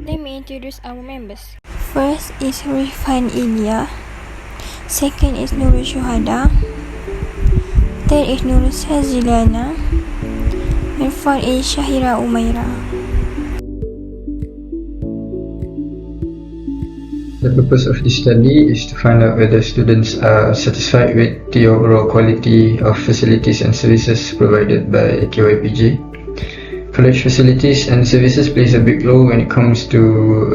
Let me introduce our members. First is Rifan Ilya. Second is Nurul Shuhada. Third is Nurul Sazilana. And fourth is Shahira Umaira. The purpose of this study is to find out whether students are satisfied with the overall quality of facilities and services provided by KYPJ. College facilities and services plays a big role when it comes to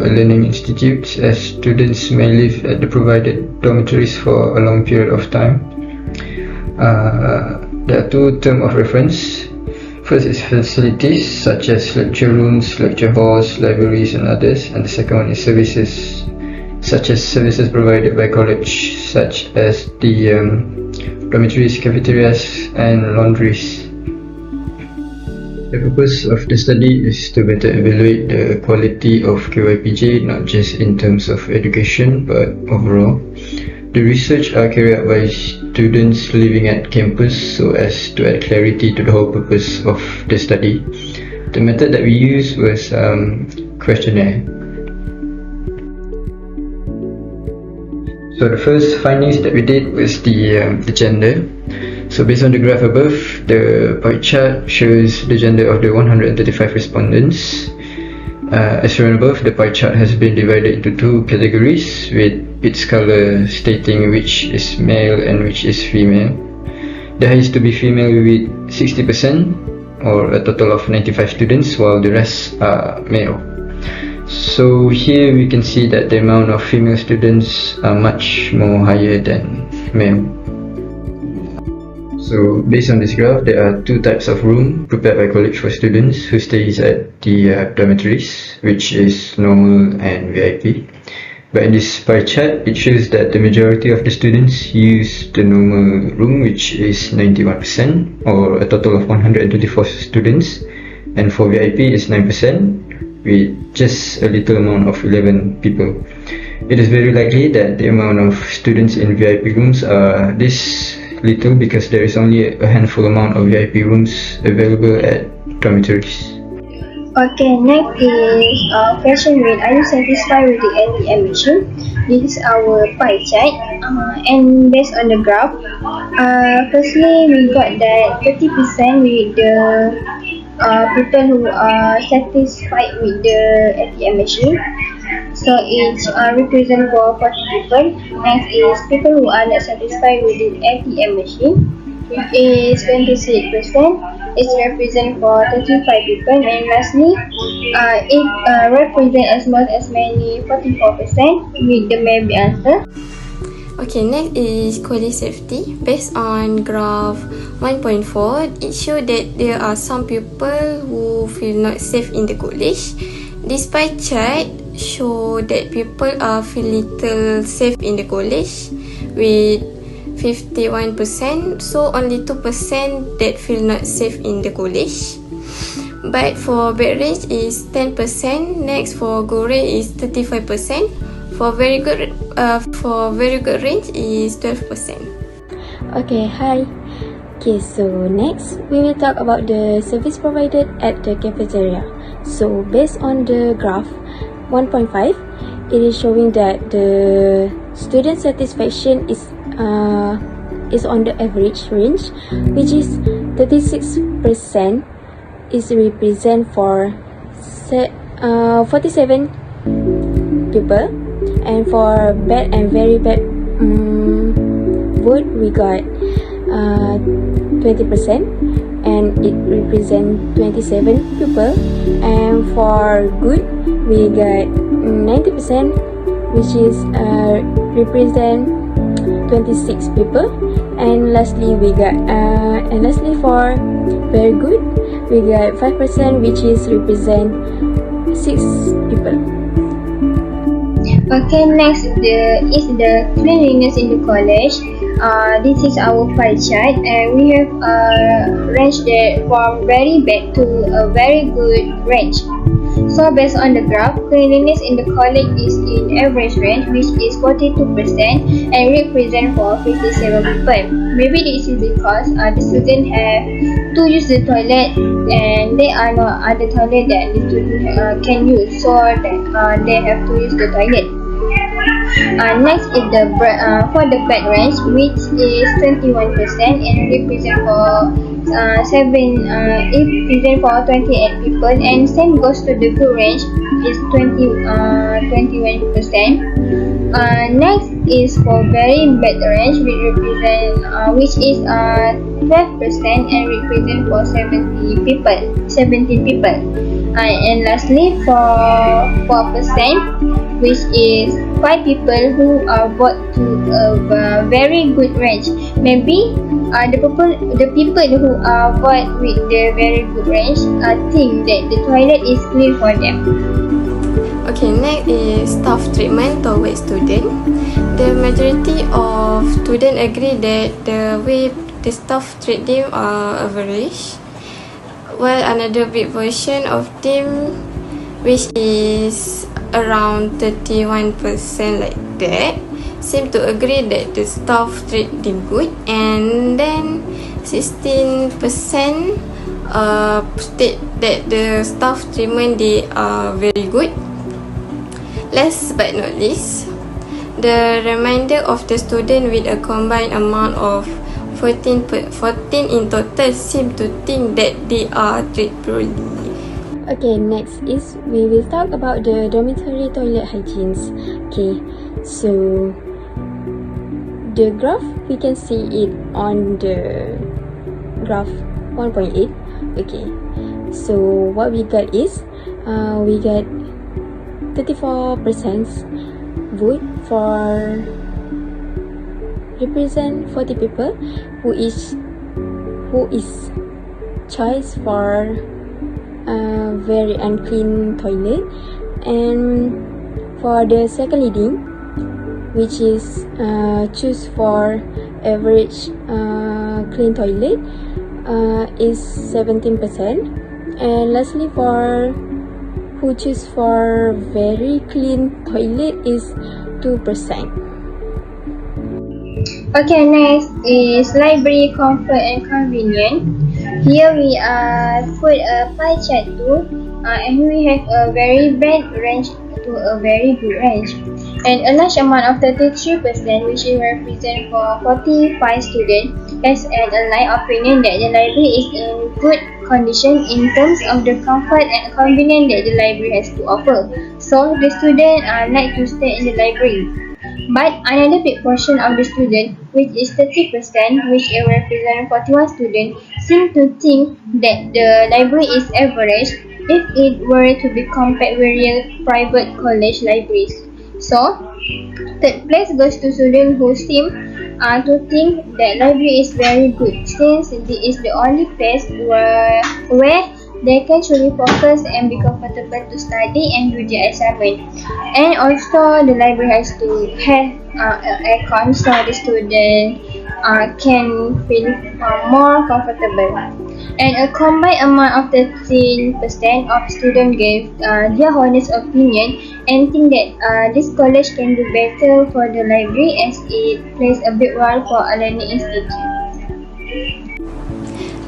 learning institutes, as students may live at the provided dormitories for a long period of time. There are two terms of reference. First is facilities such as lecture rooms, lecture halls, libraries and others, and the second one is services such as services provided by college, such as the dormitories, cafeterias and laundries. The purpose of the study is to better evaluate the quality of KYPJ, not just in terms of education but overall. The research are carried out by students living at campus so as to add clarity to the whole purpose of the study. The method that we used was questionnaire. So the first findings that we did was the gender. So based on the graph above, the pie chart shows the gender of the 135 respondents. As shown above, the pie chart has been divided into two categories, with its color stating which is male and which is female. The highest to be female with 60%, or a total of 95 students, while the rest are male. So here we can see that the amount of female students are much more higher than male. So based on this graph, there are two types of room prepared by college for students who stays at the dormitories, which is normal and VIP. But in this pie chart, it shows that the majority of the students use the normal room, which is 91%, or a total of 124 students, and for VIP is 9%, with just a little amount of 11 people. It is very likely that the amount of students in VIP rooms are this little because there is only a handful amount of VIP rooms available at dormitories. Okay, next is question rate. Are you satisfied with the ATM machine? This is our pie chart, and based on the graph, firstly we got that 30% with the people who are satisfied with the ATM machine. So it's represent for 40 people. Next is people who are not satisfied with the ATM machine, which is 26%. It represent for 35 people. And lastly, it represent as much as many 44% with the maybe answer. Okay, next is college safety. Based on graph 1.4, it shows that there are some people who feel not safe in the college. This pie chart show that people are feel little safe in the college with 51%, so only 2% that feel not safe in the college. But for bad range is 10%. Next for good range is 35%. For very good range is 12%. Okay, hi. Okay, so next we will talk about the service provided at the cafeteria. So based on the graph 1.5, it is showing that the student satisfaction is on the average range, which is 36% is represent for 47 people, and for bad and very bad vote we got 20%, and it represent 27 people, and for good we got 90%, which is represent 26 people, and lastly for very good we got 5%, which is represent 6 people. Okay, next is the cleanliness in the college. This is our pie chart, and we have ranged it from very bad to a very good range. So based on the graph, cleanliness in the college is in average range, which is 42% and represent for 57 people. Maybe this is because the students have to use the toilet, and there are no other toilet that the student can use, so that they have to use the toilet. Next is the for the bed range, which is 21% and represent for 28 people, and same goes to the good range is 21%. Next is for very bad range, which is 12% and represent for 17 people. And lastly for 4%, which is 5 people who are brought to a very good range. Maybe the people who are brought with the very good range think that the toilet is clean for them. Okay, next is staff treatment towards student. The majority of students agree that the way the staff treat them are average, while another big version of them, which is around 31% like that, seem to agree that the staff treat them good, and then 16% state that the staff treatment they are very good. Last but not least, the remainder of the student with a combined amount of 14 in total seem to think that they are treated poorly. Okay, next is we will talk about the dormitory toilet hygienes. Okay, so the graph, we can see it on the graph 1.8. Okay, so what we got is we got 34% vote for represent 40 people who is choice for very unclean toilet, and for the second leading, which is choose for average clean toilet, is 17%, and lastly for who choose for very clean toilet is 2%. Okay, next is library comfort and convenient. Here we put a pie chart too, and we have a very bad range to a very good range, and a large amount of 33%, which represent for 45 students, has an aligned opinion that the library is in good condition in terms of the comfort and convenience that the library has to offer. So the students like to stay in the library. But another big portion of the student, which is 30%, which represent 41 students, seem to think that the library is average if it were to be compared with real private college libraries. So, third place goes to students who seem to think that library is very good, since it is the only place where they can truly focus and be comfortable to study and do their assignment. And also the library has to have aircon, so the student can feel more comfortable. And a combined amount of 13% of students gave their honest opinion and think that this college can do better for the library, as it plays a big role for a learning institute.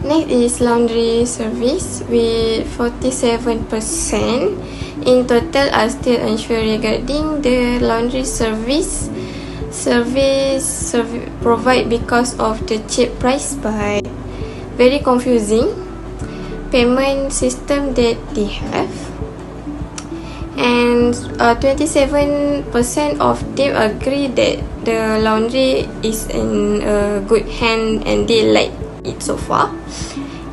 Next is laundry service with 47%. In total are still unsure regarding the laundry service provide because of the cheap price, but very confusing payment system that they have. And 27% of them agree that the laundry is in a good hand and they like it so far,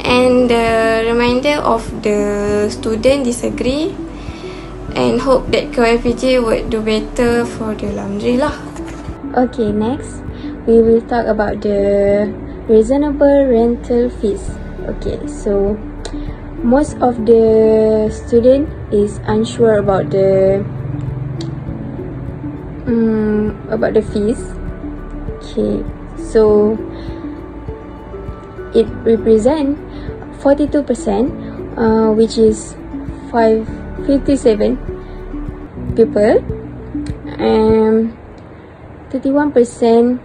and the remainder of the student disagree and hope that KOLEJ would do better for the laundry lah. Okay, next we will talk about the reasonable rental fees. Okay, so most of the student is unsure about the fees. Okay, so it represent 42%, which is 57 people, and 31%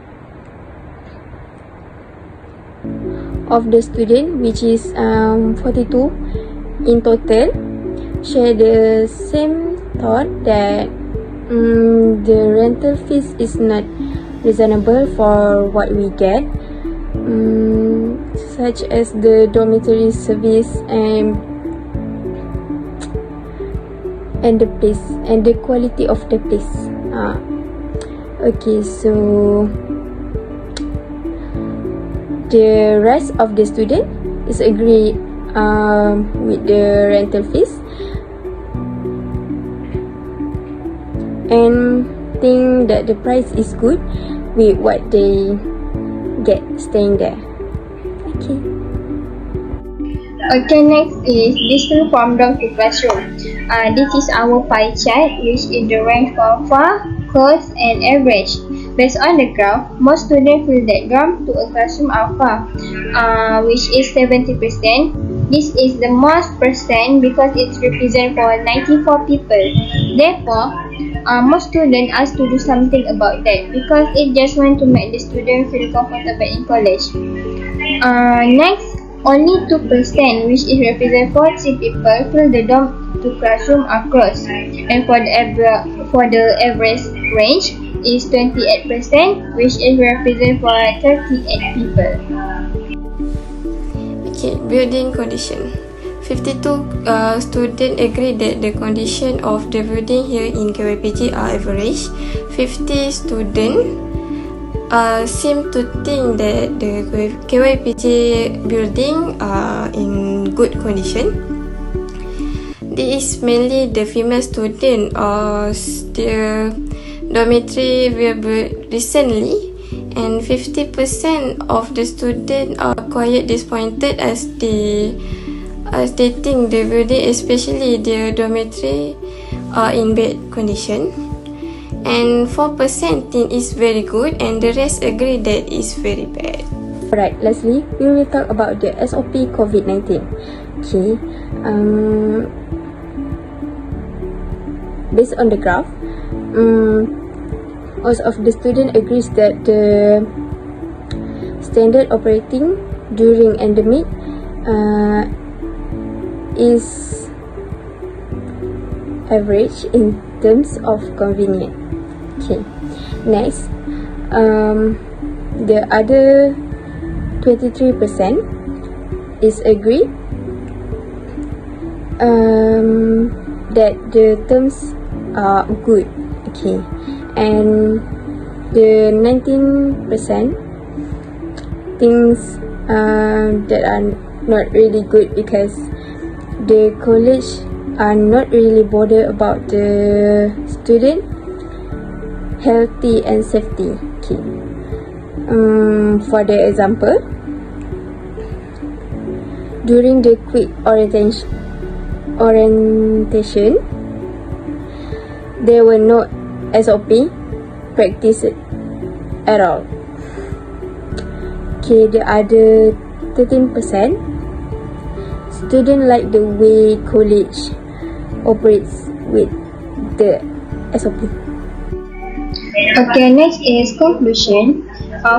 of the student, which is 42 in total, share the same thought that the rental fees is not reasonable for what we get, such as the dormitory service and the place and the quality of the place. Okay, so the rest of the student is agree with the rental fees and think that the price is good with what they get staying there. Okay. Okay, next is distance from dorm to classroom. This is our pie chart, which is the range for far, close, and average. Based on the graph, most students feel that dorm to a classroom are far, which is 70%. This is the most percent because it represents for 94 people. Therefore, most students ask to do something about that because it just want to make the student feel comfortable in college. Next, only 2%, which is represent 40 people, feel the dorm to classroom are close, and for the average range is 28%, which is represent for 38 people. Okay, building condition. 52 students agree that the condition of the building here in KYPG are average. 50 students seem to think that the KYPG building are in good condition. This is mainly the female student their dormitory were built recently, and 50% of the students are quite disappointed as they think the building, especially their dormitory, are in bad condition. And 4% think it's very good, and the rest agree that it's very bad. Alright, lastly, we will talk about the SOP COVID-19. Okay, based on the graph, most of the student agrees that the standard operating during endemic is average in terms of convenience. Okay, next, the other 23% is agree that the terms are good. Okay, and the 19% thinks that are not really good because the college are not really bothered about the student healthy and safety. Okay. For the example, during the quick orientation, there were no SOP practiced at all. Okay, the other 13% student like the way college operates with the SOP. Okay, next is conclusion.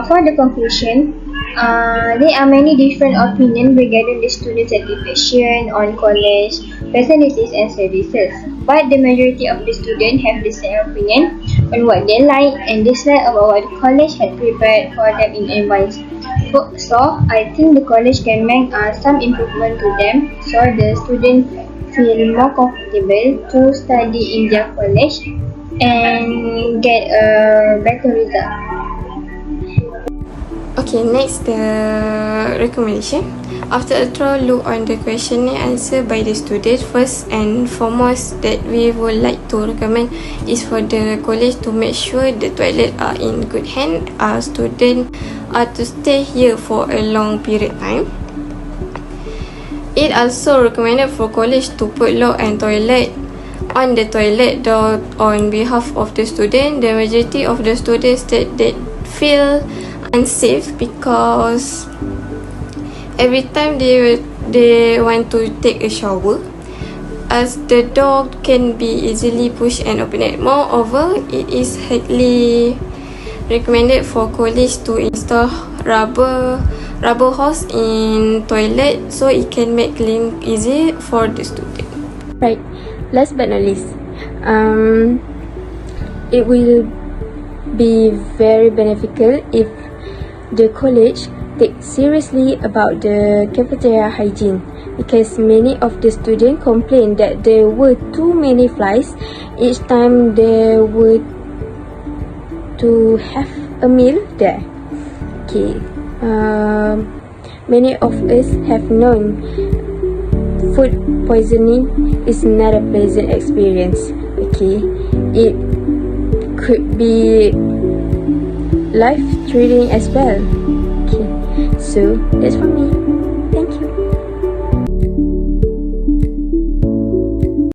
For the conclusion, there are many different opinions regarding the student satisfaction on college facilities and services, but the majority of the students have the same opinion on what they like and dislike about what the college had prepared for them in advance. So, I think the college can make some improvement to them so the students feel more comfortable to study in their college and get a better result. Okay, next, the recommendation. After a thorough look on the questionnaire answered by the students, first and foremost that we would like to recommend is for the college to make sure the toilets are in good hand. Our students are to stay here for a long period of time. It also recommended for college to put lock and toilet on the toilet door on behalf of the student. The majority of the students that feel unsafe because every time they want to take a shower, as the door can be easily pushed and opened. Moreover, it is highly recommended for college to install rubber rubber hose in toilet so it can make clean easy for the student. Right. Last but not least, it will be very beneficial if the college takes seriously about the cafeteria hygiene, because many of the students complain that there were too many flies each time they were to have a meal there. Okay. Many of us have known food poisoning is not a pleasant experience. Okay, it could be life-threatening as well. Okay, so that's for me.